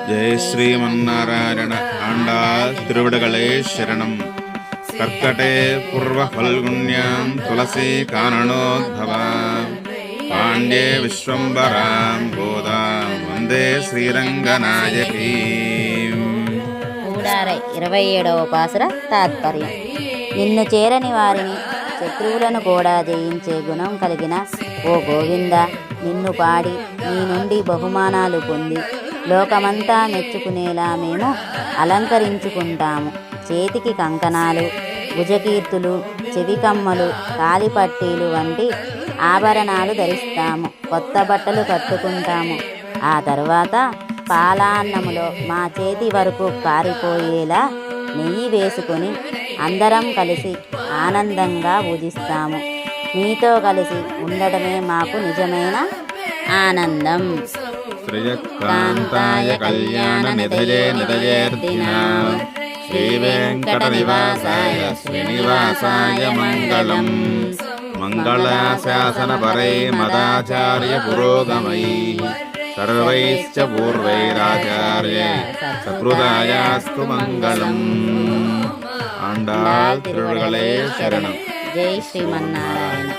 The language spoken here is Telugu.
ஜெய் ஸ்ரீமன்னாராயண ஆண்டாள் திருவிடுகளே சரணம். கர்க்கடே பூர்வ பல்குண்யாம் துளசி காரணோத்பவாம் பாண்டியே விஸ்வம்பராம் கோதாம் வந்தே శ్రీరంగనాయకీం. కూడారై 27వ పాసుర తాత్పర్యం. నిన్ను చేరని వారిని శత్రువులను కూడా జయించే గుణం కలిగిన ఓ గోవింద, నిన్ను పాడి నీ నుండి బహుమానాలు పొంది లోకమంతా మెచ్చుకునేలా మేము అలంకరించుకుంటాము. చేతికి కంకణాలు, భుజకీర్తులు, చెవికమ్మలు, కాలిపట్టీలు వంటి ఆభరణాలు ధరిస్తాము. కొత్త బట్టలు కట్టుకుంటాము. ఆ తర్వాత పాలాన్నములో మా చేతి వరకు కారిపోయేలా నెయ్యి వేసుకొని అందరం కలిసి ఆనందంగా పూజిస్తాము. మీతో కలిసి ఉండడమే మాకు నిజమైన ఆనందం. శ్రీయకాంతాయ కళ్యాణ నిధయే నిధయేర్దినాం శ్రీ వెంకట నివాసాయ శ్రీనివాసాయ మంగళం. మంగళాశాసన పరై మదాచార్య పురోగమై సర్వైశ్చ పూర్వైరాచార్యై సకృదాయాస్తు మంగళం. ఆండాళ్ తిరువడుகளே శరణం. జై శ్రీమన్నారాయణ.